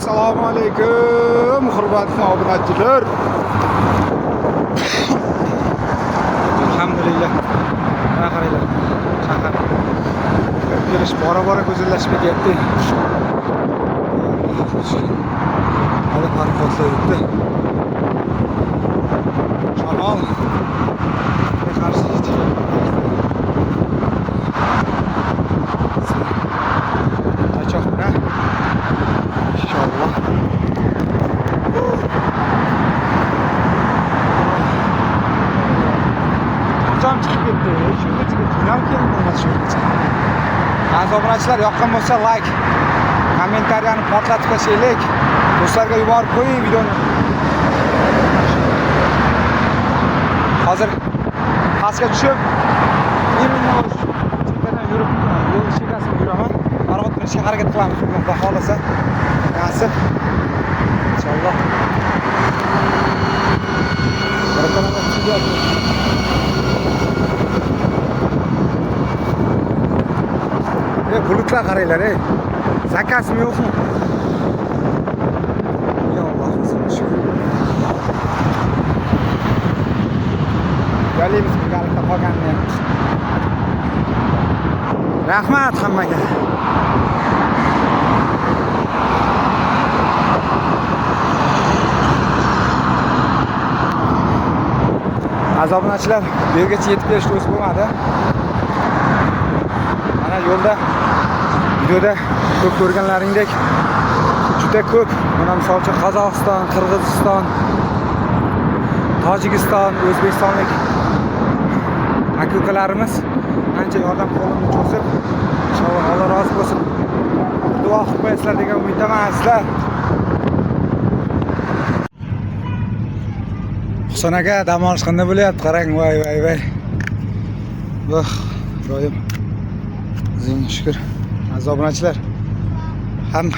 Assalomu alaykum, hurmatli obunachilar. Alhamdulillah. Mana qaranglar. Shahar. Kirish bora-bora go'zallashib ketyapti. Hali parqotlayapti. Shamol. Qarshi yetyapti. Qachoqda. İnşallah. Hocam çıkıp gitti. Şurada çıkıp yan kelin olmaz şurada çıkıp. Aziz obunachilar, yoqqan bo'lsa like, kommentariyani portlatib qo'yaylik. Do'stlarga yuborib qo'ying videoni. Hozir pastga tushib, Yemendan chekkadan yurib, yo'l chekkasiga yuraman. Marg'ot qilishga harakat qilamiz. Xudo xolasa. Nasib. İnşallah. Bulutlar qaranglar, zakasmi yo'qmi? Ya Allohim sana shukr. Galimiz birgalikda qolganni. Rahmat hammaga. Aziz obunachilar, bu yergacha yetib kelishni o'zi bo'lmadi. Mana yo'lda, videoda ko'p ko'rganlaringdek juda ko'p, mana misol uchun Qozog'iston, Qirg'iziston, Tojikiston, O'zbekistonlik aka-ukalarimiz ancha yordam qo'lini cho'zib, inshaalloh Alloh rozi bo'lsin. Duo qilib qo'yasizlar degan umiddaman azizlar. Husan aka, dam olish qanday bo'lyapti? Qarang, voy. Voh, ro'yim. Sizga shukr. Aziz obunachilar,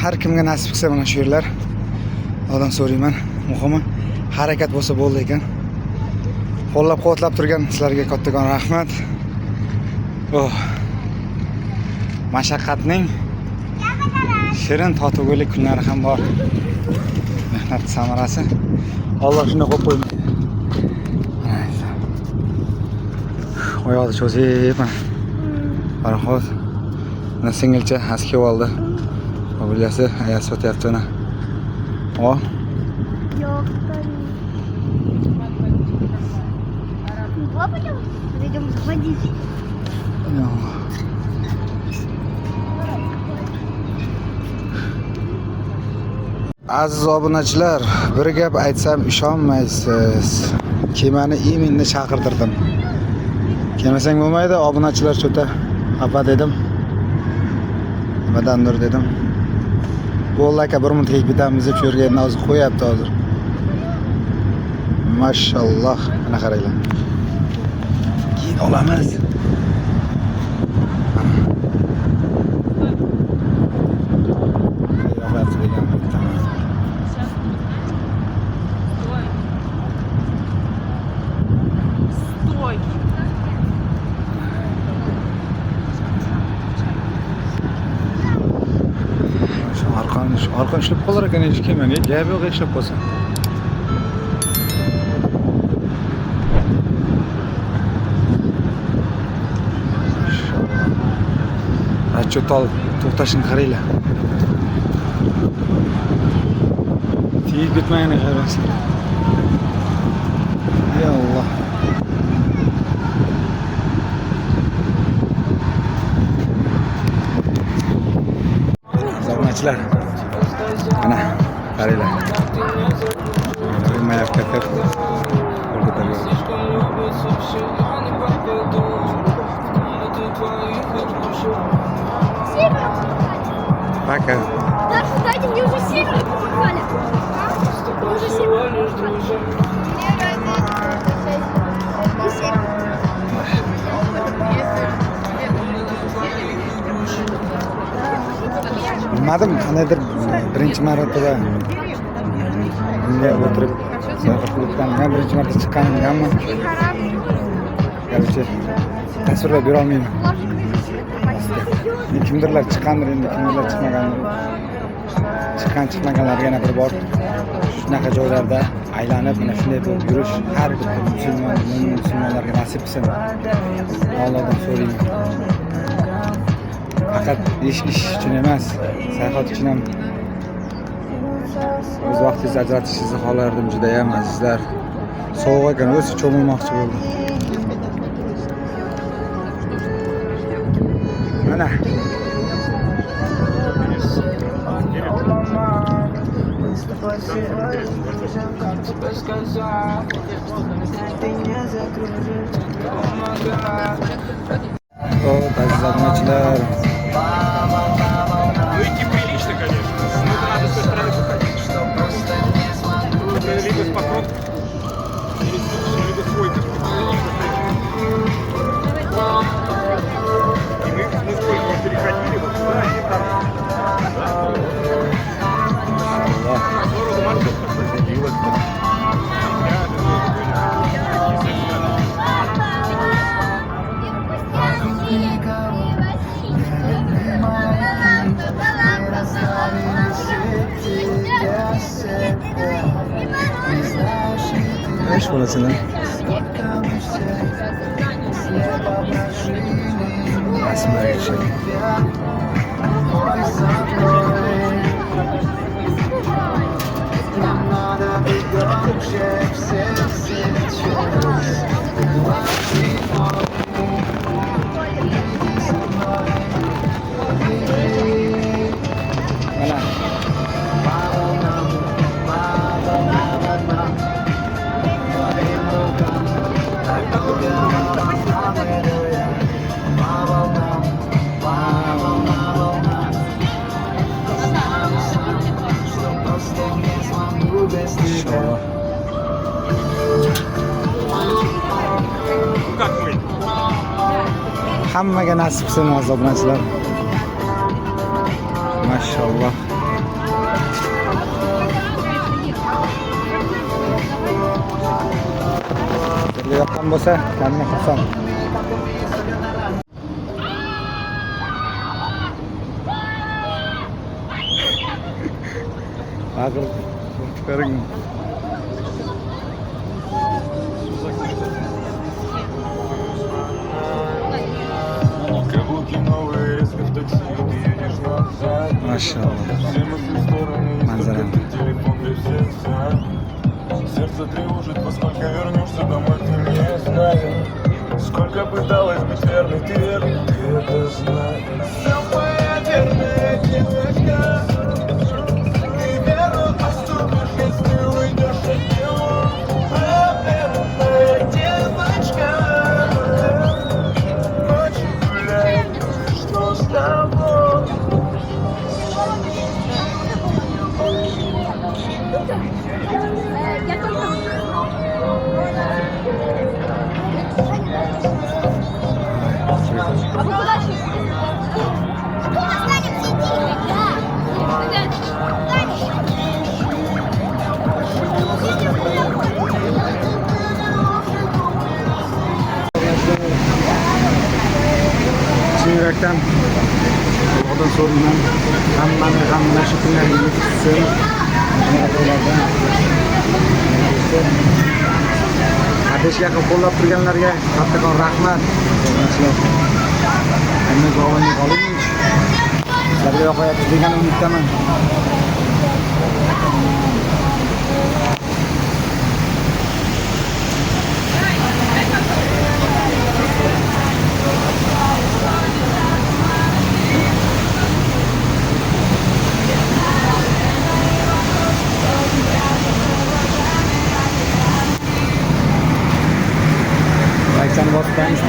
har kimga nasib qilsa mana shu yerlar. Odam so'rayman. Muhimi harakat bo'lsa bo'ldi ekan. Qo'llab-quvvatlab turgan sizlarga kattakon rahmat. Oh. Mashaqqatning shirin totuvlik kunlari ham bor. Mehnat samarasi. Alloh shunday qo'yib qo'ymaydi. Oyoqni cho'zib, paraxod. Mana singilcha askib oldi. Obilasi ayas sotyapti ana. O. Yo'q. Пойдем, пойдем водить. Aziz obunachilar, bir gap aytsam ishonmaysiz. Kemani Yemenni chaqirtirdim. Kelmasang bo'lmaydi, obunachilar cho'ta xafa dedim. Nimadandir dedim. Bo'ldi aka, bir minut kechib ketamiz deb shu yerga nozib qo'yapti hozir. Mashalloh, ana qaranglar. Keyin olamiz. Arqon ishlab qolar ekan, hech kelmagan. Gap yo'q, ishlab qolsa. Ratchotol to'xtashini qaranglar. Tegib ketmagan hayvon. Ya Alloh. Obunachilar. Ana, qaranglar. Mayapti aka. Пока. Даша, дайте мне уже 7 помахали. Мы уже 7 помахали. Bilmadim, qandaydir birinchi marotaba bunga o'tirib klubdan birinchi marta chiqqanimganman. Короче, tasvirlab bera olmayman. Kimdirlar chiqqandir, endi kimdirlar chiqmagandir. chiqmaganlarga yana bir bor shunaqa joylarda aylanib mana shunday bo'lib yurish har bir musulmonlarga nasib qilsin. Allohdan so'rayman. Faqat ish uchun emas, sayohat uchun ham o'z vaqtingizni ajratishingizni xohlardim juda ham azizlar. Sovuq ekan, o'zi cho'milmoqchi bo'ldim. Mana вот, aziz obunachilar. Ну идти прилично, конечно. Но это надо с той стороны выходить. Это либо с покровки, либо свой как-то. И мы сколько вот переходили, вот сюда и там. Eş burasını. Resimler geçelim. İnşallah. Как мы? Hammaga nasib qilsin aziz obunachilar. Maşallah. Sizga yoqqan bo'lsa, kamini xursand. Hozir ko'ring. Maşallah. Manzara. Сердце тревожит, поскольку вернешься домой, ты не знаешь. Сколько пыталась быть верной, ты это знаешь. Самая верная девочка. Ты верно поступишь, если уйдешь от него. Верная девочка. Ночью гуляет, что с тобой? Я только... А вы куда шли? Останемся тихо, да. Chin yurakdan Allohdan so'rayman, hammani ham mana shu kunlarga yetkazsin. Ateşga yaqin qo'llab turganlarga kattakon rahmat. Hammaga omon qoling. Sizlarga yoqayapti degan umiddaman. Aytsan bosib qo'yamiz,